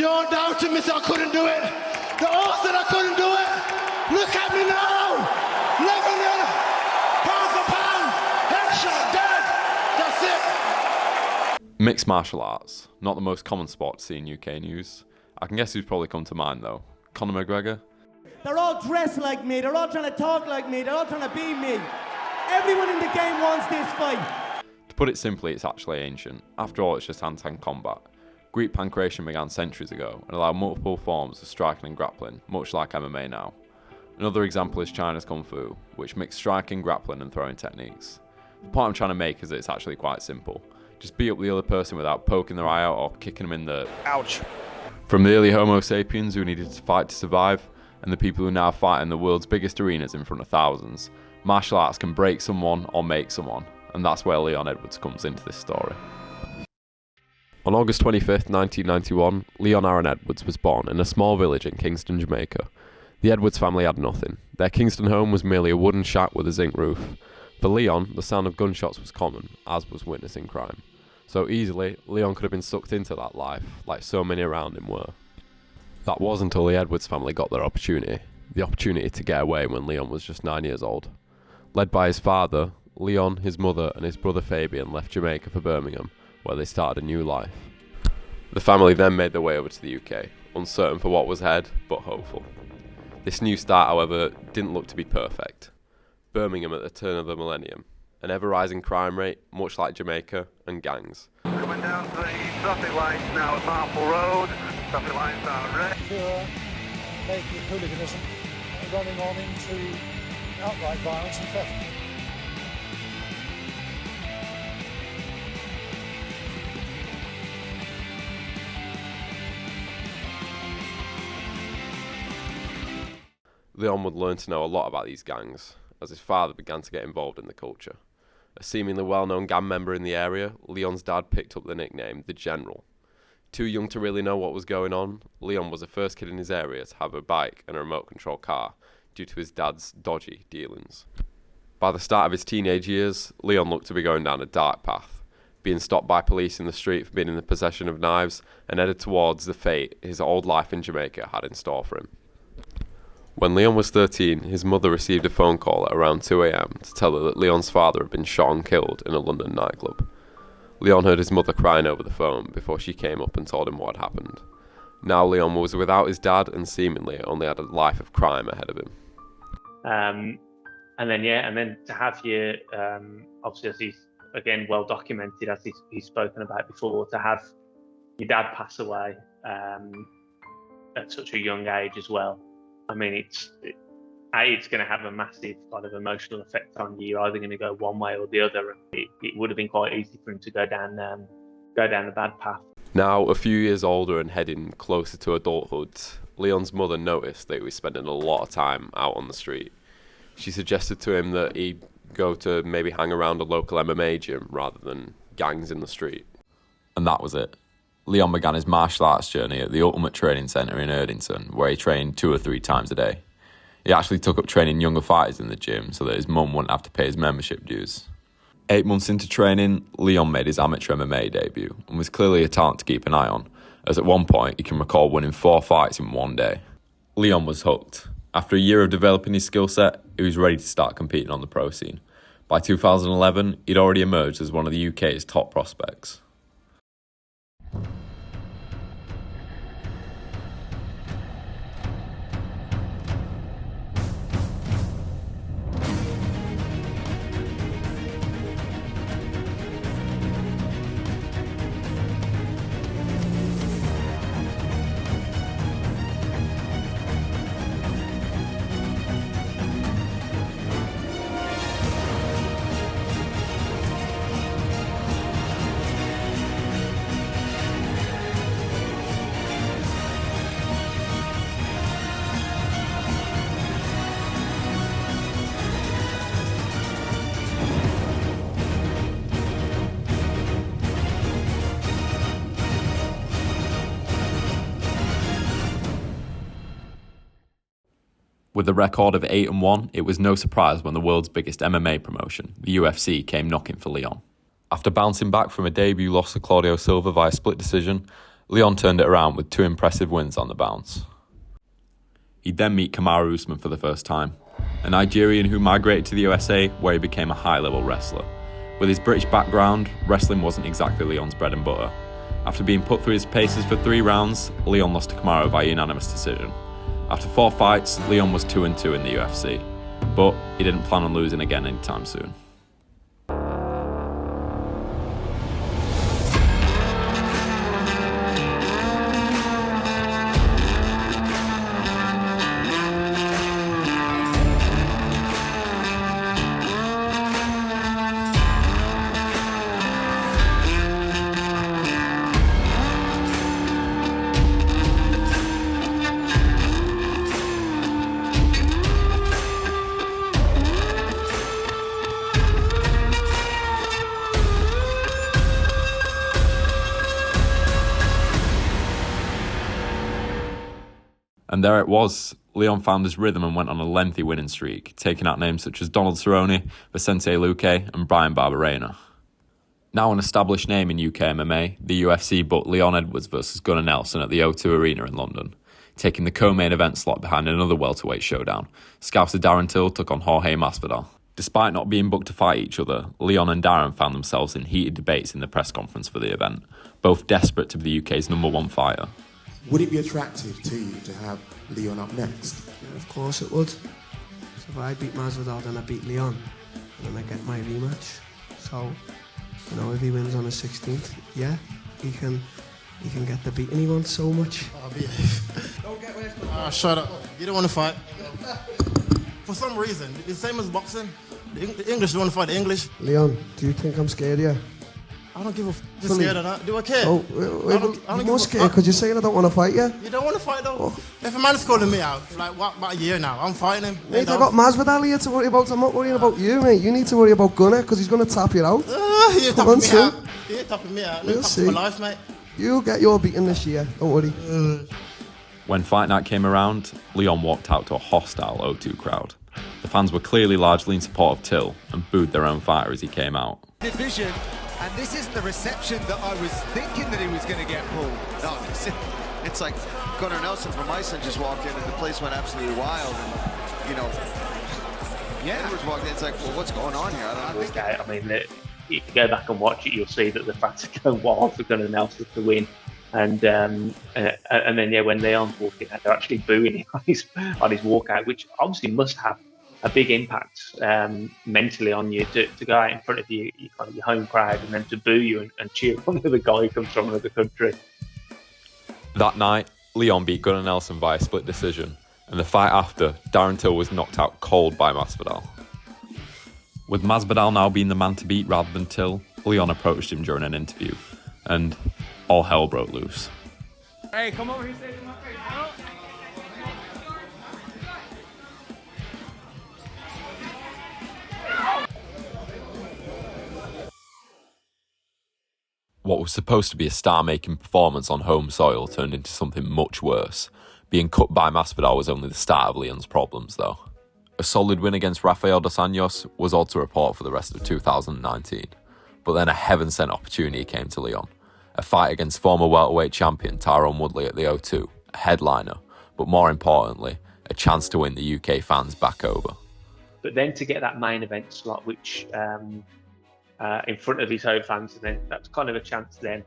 You're doubting me, so I couldn't do it. The horse said I couldn't do it. Look at me now. Leveling, pound for pound, headshot, dead. That's it. Mixed martial arts, not the most common sport to see in UK news. I can guess who's probably come to mind though. Conor McGregor. They're all dressed like me, they're all trying to talk like me, they're all trying to be me. Everyone in the game wants this fight. To put it simply, it's actually ancient. After all, it's just hand-to-hand combat. Greek pancration began centuries ago and allowed multiple forms of striking and grappling, much like MMA now. Another example is China's Kung Fu, which mixed striking, grappling and throwing techniques. The point I'm trying to make is that it's actually quite simple. Just beat up the other person without poking their eye out or kicking them in the ouch. From the early Homo sapiens who needed to fight to survive, and the people who now fight in the world's biggest arenas in front of thousands, martial arts can break someone or make someone, and that's where Leon Edwards comes into this story. On August 25th, 1991, Leon Aaron Edwards was born in a small village in Kingston, Jamaica. The Edwards family had nothing. Their Kingston home was merely a wooden shack with a zinc roof. For Leon, the sound of gunshots was common, as was witnessing crime. So easily, Leon could have been sucked into that life, like so many around him were. That was until the Edwards family got their opportunity. The opportunity to get away when Leon was just 9 years old. Led by his father, Leon, his mother and his brother Fabian left Jamaica for Birmingham, where they started a new life. The family then made their way over to the UK, uncertain for what was ahead, but hopeful. This new start, however, didn't look to be perfect. Birmingham at the turn of the millennium, an ever-rising crime rate, much like Jamaica, and gangs. Coming down to the traffic lights now at Marple Road. Traffic lights are red. Pure naked hooliganism running on into outright violence and theft. Leon would learn to know a lot about these gangs, as his father began to get involved in the culture. A seemingly well-known gang member in the area, Leon's dad picked up the nickname The General. Too young to really know what was going on, Leon was the first kid in his area to have a bike and a remote-control car, due to his dad's dodgy dealings. By the start of his teenage years, Leon looked to be going down a dark path, being stopped by police in the street for being in the possession of knives, and headed towards the fate his old life in Jamaica had in store for him. When Leon was 13, his mother received a phone call at around 2 a.m. to tell her that Leon's father had been shot and killed in a London nightclub. Leon heard his mother crying over the phone before she came up and told him what had happened. Now Leon was without his dad and seemingly only had a life of crime ahead of him. And then to have your, obviously as he's again well documented, as he's spoken about before, to have your dad pass away at such a young age as well. I mean, it's going to have a massive kind of emotional effect on you. You're either going to go one way or the other. It would have been quite easy for him to go down the bad path. Now, a few years older and heading closer to adulthood, Leon's mother noticed that he was spending a lot of time out on the street. She suggested to him that he go to maybe hang around a local MMA gym rather than gangs in the street. And that was it. Leon began his martial arts journey at the Ultimate Training Centre in Erdington, where he trained 2 or 3 times a day. He actually took up training younger fighters in the gym so that his mum wouldn't have to pay his membership dues. 8 months into training, Leon made his amateur MMA debut and was clearly a talent to keep an eye on, as at one point he can recall winning 4 fights in one day. Leon was hooked. After a year of developing his skill set, he was ready to start competing on the pro scene. By 2011, he'd already emerged as one of the UK's top prospects. With a record of 8-1, it was no surprise when the world's biggest MMA promotion, the UFC, came knocking for Leon. After bouncing back from a debut loss to Claudio Silva via split decision, Leon turned it around with 2 impressive wins on the bounce. He'd then meet Kamaru Usman for the first time, a Nigerian who migrated to the USA where he became a high-level wrestler. With his British background, wrestling wasn't exactly Leon's bread and butter. After being put through his paces for 3 rounds, Leon lost to Kamaru by unanimous decision. After 4 fights, Leon was 2-2 in the UFC, but he didn't plan on losing again anytime soon. And there it was. Leon found his rhythm and went on a lengthy winning streak, taking out names such as Donald Cerrone, Vicente Luque and Brian Barberena. Now an established name in UK MMA, the UFC booked Leon Edwards vs Gunnar Nelson at the O2 Arena in London, taking the co-main event slot behind another welterweight showdown. Scouser Darren Till took on Jorge Masvidal. Despite not being booked to fight each other, Leon and Darren found themselves in heated debates in the press conference for the event, both desperate to be the UK's #1 fighter. Would it be attractive to you to have Leon up next? Yeah, of course it would. So if I beat Masvidal, then I beat Leon, and then I get my rematch. So, you know, if he wins on the 16th, yeah, he can get the beating he wants so much. Don't get away from shut up. You don't want to fight. For some reason, it's the same as boxing. The English don't want to fight the English. Leon, do you think I'm scared of you? I don't give a f*** scared of that. Do I care? Oh, you're more scared because you're saying I don't want to fight you. You don't want to fight though? Oh. If a man's calling me out, for like what, about a year now, I'm fighting him. Mate, I got Masvidal here to worry about. I'm not worrying about you, mate. You need to worry about Gunnar because he's going to tap you out. You're tapping me out. You're tapping me out. We'll see. For life, mate. You'll get your beating this year. Don't worry. When fight night came around, Leon walked out to a hostile O2 crowd. The fans were clearly largely in support of Till and booed their own fighter as he came out. Division. And this isn't the reception that I was thinking that he was going to get, Paul. No, it's like Gunnar Nelson from Iceland just walked in and the place went absolutely wild. And, you know, Edwards walked in, it's like, well, what's going on here? I don't know. I mean, if you go back and watch it, you'll see that the fans are going wild for Gunnar Nelson to win. And then, when Leon's walking out, they're actually booing him on his walkout, which obviously must have a big impact mentally on you to go out in front of your home crowd and then to boo you and cheer on the guy who comes from another country. That night, Leon beat Gunnar Nelson by a split decision, and the fight after, Darren Till was knocked out cold by Masvidal. With Masvidal now being the man to beat rather than Till, Leon approached him during an interview, and all hell broke loose. Hey, come over here, say to my face. What was supposed to be a star-making performance on home soil turned into something much worse. Being cut by Masvidal was only the start of Leon's problems, though. A solid win against Rafael dos Anjos was all to report for the rest of 2019. But then a heaven-sent opportunity came to Leon. A fight against former welterweight champion Tyrone Woodley at the O2, a headliner, but more importantly, a chance to win the UK fans back over. But then to get that main event slot, which in front of his home fans, and then that's kind of a chance then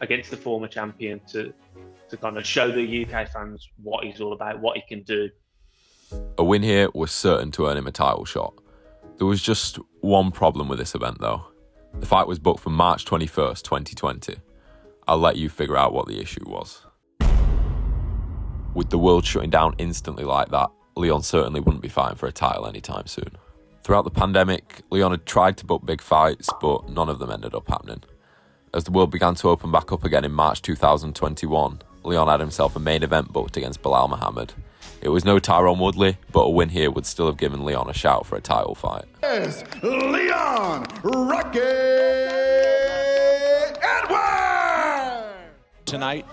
against the former champion to kind of show the UK fans what he's all about, what he can do. A win here was certain to earn him a title shot. There was just one problem with this event though. The fight was booked for March 21st, 2020. I'll let you figure out what the issue was. With the world shutting down instantly like that, Leon certainly wouldn't be fighting for a title anytime soon. Throughout the pandemic, Leon had tried to book big fights, but none of them ended up happening. As the world began to open back up again in March 2021, Leon had himself a main event booked against Belal Muhammad. It was no Tyrone Woodley, but a win here would still have given Leon a shout for a title fight. Yes, Leon Rocky Edwards! Tonight,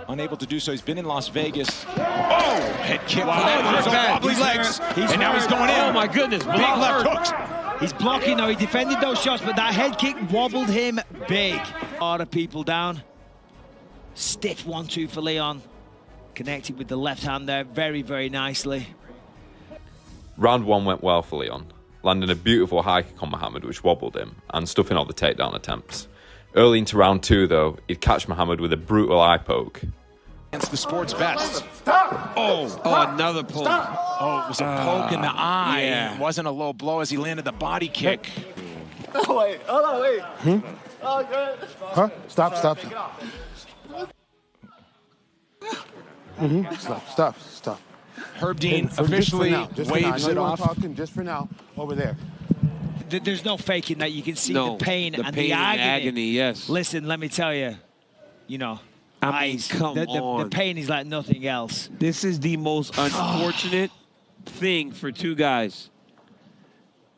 unable to do so. He's been in Las Vegas. Oh, head kick. Wow, those wobbly legs. And now he's going in. Oh my goodness, big left hooks. He's blocking now. He defended those shots, but that head kick wobbled him big. A lot of people down. Stiff 1-2 for Leon. Connected with the left hand there very, very nicely. Round 1 went well for Leon, landing a beautiful high kick on Muhammad which wobbled him and stuffing all the takedown attempts. Early into round 2 though, he'd catch Muhammad with a brutal eye poke. Against the sport's best. Stop! Another poke. Oh, it was a poke in the eye. Yeah. It wasn't a low blow as he landed the body kick. Oh, wait. Hold on, wait. Oh, good. Huh? Stop. Stop. Herb Dean officially waves it off. Talking just for now, over there. There's no faking that. You can see the pain and the agony. Yes. Listen, let me tell you, you know, I mean, come on. The pain is like nothing else. This is the most unfortunate thing for two guys.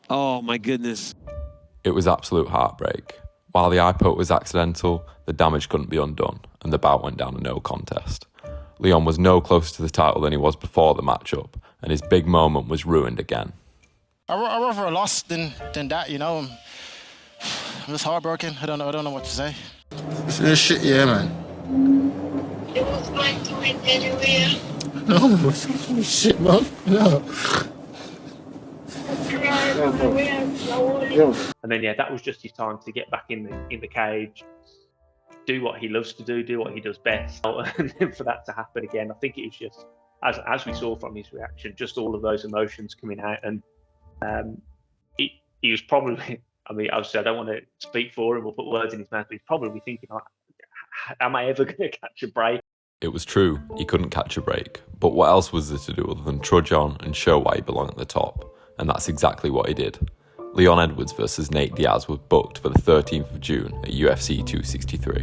Oh, my goodness. It was absolute heartbreak. While the eye poke was accidental, the damage couldn't be undone, and the bout went down to no contest. Leon was no closer to the title than he was before the matchup, and his big moment was ruined again. I'd rather a loss than that, you know. I'm just heartbroken. I don't know what to say. This shit, yeah, man. It was like doing anywhere. No, shit, man. No. And then that was just his time to get back in the cage, do what he loves to do what he does best, and then for that to happen again, I think it was just as we saw from his reaction, just all of those emotions coming out, and he was probably, I mean, obviously I don't want to speak for him or put words in his mouth, but he's probably thinking, like, am I ever going to catch a break? It was true, he couldn't catch a break, but what else was there to do other than trudge on and show why he belonged at the top? And that's exactly what he did. Leon Edwards versus Nate Diaz was booked for the 13th of June at UFC 263.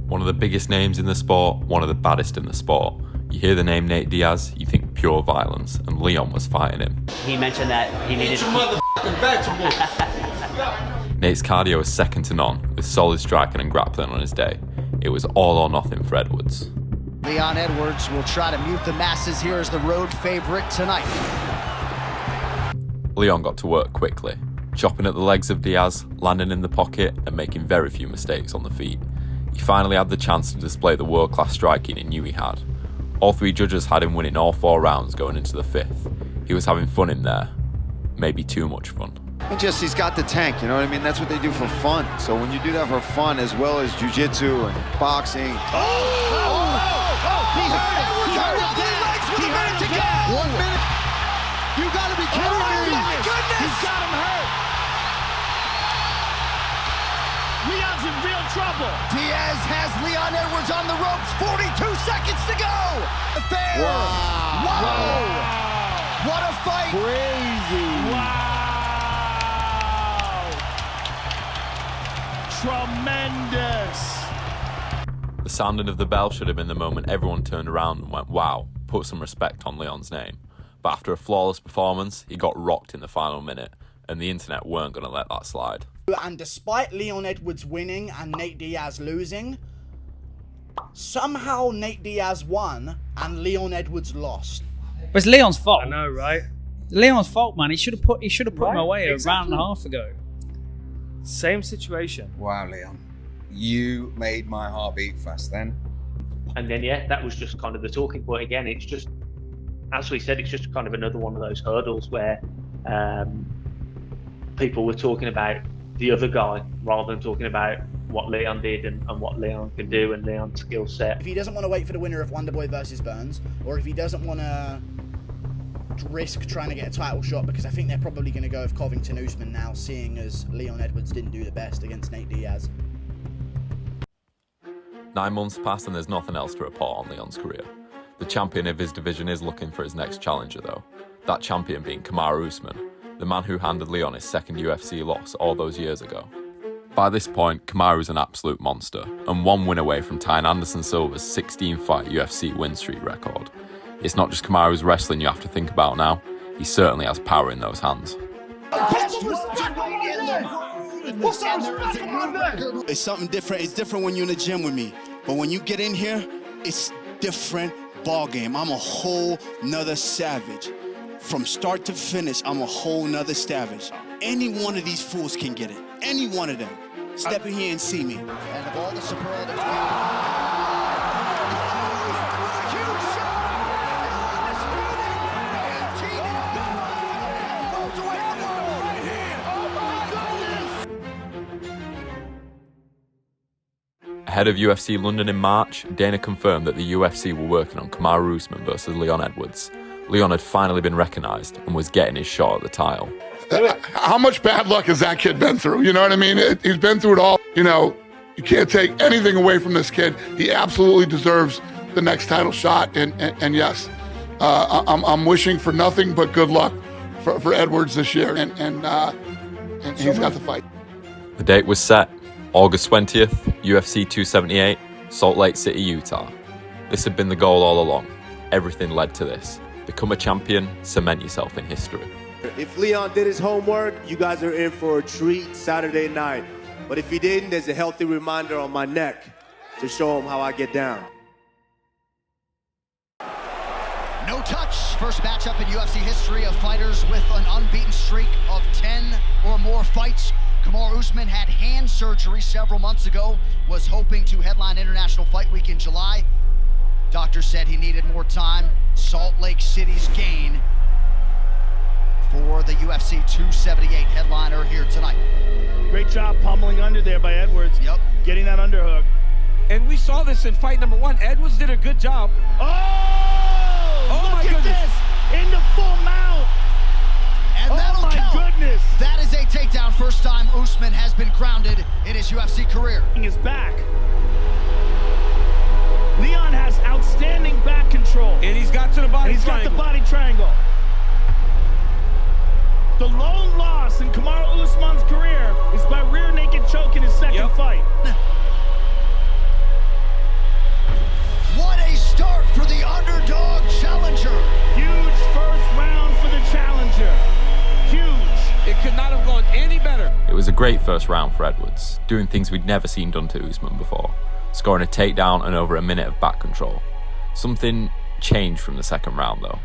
One of the biggest names in the sport, one of the baddest in the sport. You hear the name Nate Diaz, you think pure violence, and Leon was fighting him. He mentioned that he needed to motherfucking vegetables. Nate's cardio was second to none, with solid striking and grappling on his day. It was all or nothing for Edwards. Leon Edwards will try to mute the masses here as the road favorite tonight. Leon got to work quickly, chopping at the legs of Diaz, landing in the pocket, and making very few mistakes on the feet. He finally had the chance to display the world-class striking he knew he had. All three judges had him winning all 4 rounds going into the 5th. He was having fun in there. Maybe too much fun. And just, he's got the tank, you know what I mean? That's what they do for fun. So when you do that for fun, as well as jiu-jitsu and boxing. He heard it! He heard it! He heard it again! 1 minute! You gotta be kidding me! Oh my goodness! He's got him hurt! Leon's in real trouble! Diaz has Leon Edwards on the ropes, 42 seconds to go! Fair! Wow! Whoa! What a fight! Crazy! Wow! Tremendous! The sounding of the bell should have been the moment everyone turned around and went, wow, put some respect on Leon's name. But after a flawless performance, he got rocked in the final minute, and the internet weren't going to let that slide. And despite Leon Edwards winning and Nate Diaz losing, somehow Nate Diaz won and Leon Edwards lost. But it's Leon's fault. I know, right? Leon's fault, man. He should have put him away exactly. a round and a half ago. Same situation. Wow, Leon. You made my heart beat fast then. And then, that was just kind of the talking point again. It's just, as we said, it's just kind of another one of those hurdles where people were talking about the other guy rather than talking about what Leon did and what Leon can do and Leon's skill set. If he doesn't want to wait for the winner of Wonderboy versus Burns, or if he doesn't want to risk trying to get a title shot, because I think they're probably going to go with Covington Usman now, seeing as Leon Edwards didn't do the best against Nate Diaz. 9 months passed and there's nothing else to report on Leon's career. The champion of his division is looking for his next challenger though. That champion being Kamaru Usman, the man who handed Leon his second UFC loss all those years ago. By this point, Kamaru's an absolute monster, and 1 win away from tying Anderson Silva's 16-fight UFC win streak record. It's not just Kamaru's wrestling you have to think about now, he certainly has power in those hands. It's something different. It's different when you're in the gym with me. But when you get in here, it's different ball game. I'm a whole nother savage. From start to finish, I'm a whole nother savage. Any one of these fools can get it. Any one of them. Step in here and see me. And of all the superlatives Ahead of UFC London in March, Dana confirmed that the UFC were working on Kamaru Usman versus Leon Edwards. Leon had finally been recognised and was getting his shot at the title. How much bad luck has that kid been through? You know what I mean? He's been through it all. You know, you can't take anything away from this kid. He absolutely deserves the next title shot. And yes, I'm wishing for nothing but good luck for Edwards this year. And he's got the fight. The date was set, August 20th, UFC 278, Salt Lake City, Utah. This had been the goal all along. Everything led to this. Become a champion, cement yourself in history. If Leon did his homework, you guys are in for a treat Saturday night. But if he didn't, there's a healthy reminder on my neck to show him how I get down. No touch. First matchup in UFC history of fighters with an unbeaten streak of 10 or more fights. Kamaru Usman had hand surgery several months ago, was hoping to headline International Fight Week in July. Doctor said he needed more time. Salt Lake City's gain for the UFC 278 headliner here tonight. Great job pummeling under there by Edwards. Yep. Getting that underhook. And we saw this in fight number 1. Edwards did a good job. Oh my look at goodness. this! In the full mount! And that'll count. Goodness! That is a takedown. First time Usman has been grounded in his UFC career. His back. Leon has outstanding back control. And he's got to the body triangle. Got the body triangle. The lone loss in Kamaru Usman's career is by rear naked choke in his second fight. What a start for the underdog challenger. Huge first round for the challenger. Huge. It could not have gone any better. It was a great first round for Edwards, doing things we'd never seen done to Usman before, scoring a takedown and over a minute of back control. Something changed from the second round though.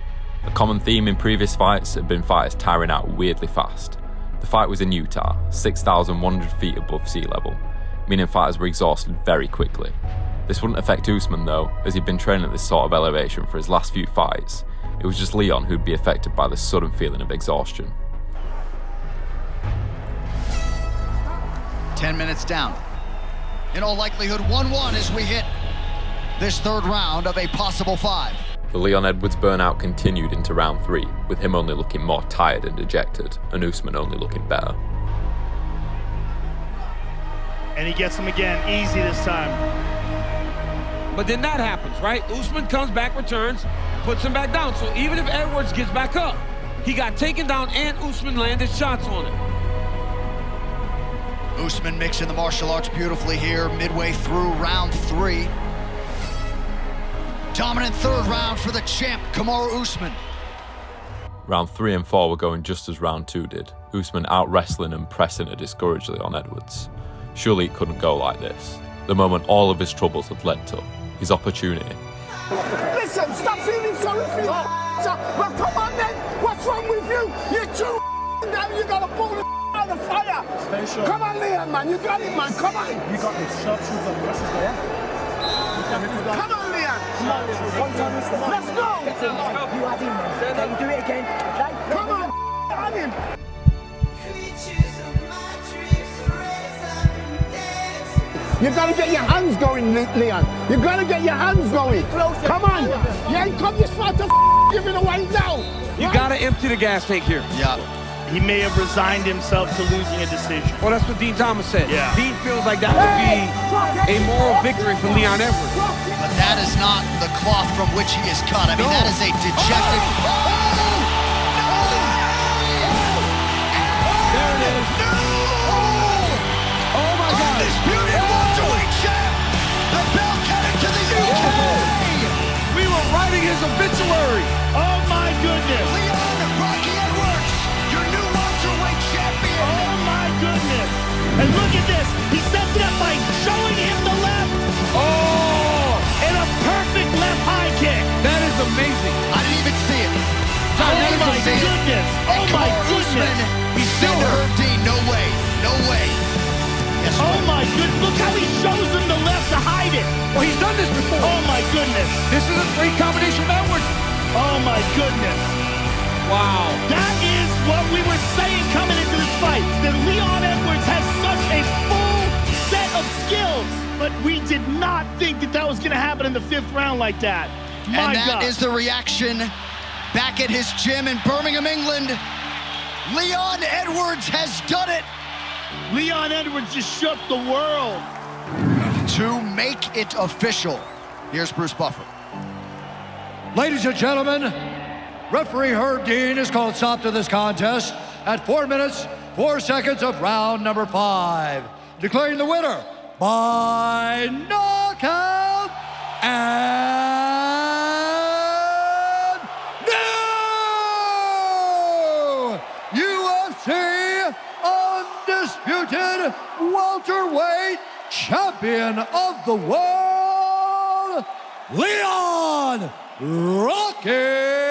A common theme in previous fights had been fighters tiring out weirdly fast. The fight was in Utah, 6,100 feet above sea level, meaning fighters were exhausted very quickly. This wouldn't affect Usman though, as he'd been training at this sort of elevation for his last few fights. It was just Leon who'd be affected by the sudden feeling of exhaustion. 10 minutes down. In all likelihood, 1-1 as we hit this third round of a possible 5. The Leon Edwards burnout continued into round 3, with him only looking more tired and dejected, and Usman only looking better. And he gets him again, easy this time. But then that happens, right? Usman comes back, returns, puts him back down. So even if Edwards gets back up, he got taken down and Usman landed shots on him. Usman mixing the martial arts beautifully here, midway through round 3. Dominant third round for the champ, Kamaru Usman. Round 3 and 4 were going just as round 2 did, Usman out-wrestling and pressing to discourage Leon Edwards. Surely it couldn't go like this. The moment all of his troubles had led to, his opportunity. Listen, stop feeling sorry for yourself. Well, come on then. What's wrong with you? You're too down. You got to pull the out of the fire. Come on, Leon, man. You got it, man. Come on. You got this. Sharpshooter on the rest of the way. Come on, Leon. Come on, let's go. You had him, man. Can you do it again? Okay? Come on, on him. You gotta get your hands going, Leon. You gotta get your hands going. Come on. You ain't come this far to giving away now. You gotta empty the gas tank here. Yeah. He may have resigned himself to losing a decision. Well, that's what Dean Thomas said. Yeah. Dean feels like that would be a moral victory for Leon Edwards. But that is not the cloth from which he is cut. I mean, that is a dejected... There it is. Oh my God. Undisputed welterweight champ. The belt headed to the UK. We were writing his obituary. Oh my goodness. Leon Rocky Edwards, your new welterweight champion. Oh my goodness. And look at this. He sets it up by showing him the left. Oh. And a perfect left high kick. That is amazing. I didn't even see it. Oh my goodness. Oh my goodness. He's saying to Herb Dean, no way, no way. Yes, oh my goodness. Look how he shows him the left to hide it. Well, he's done this before. Oh my goodness. This is a great combination of Edwards. Oh my goodness. Wow. That is what we were saying coming into this fight. That Leon Edwards has such a full set of skills. but we did not think that was going to happen in the 5th round like that. And that is the reaction back at his gym in Birmingham, England. Leon Edwards has done it. Leon Edwards just shook the world. To make it official, here's Bruce Buffer. Ladies and gentlemen, referee Herb Dean has called stop to this contest at 4 minutes, 4 seconds of round number 5, declaring the winner by knockout and new UFC undisputed welterweight champion of the world, Leon Rocky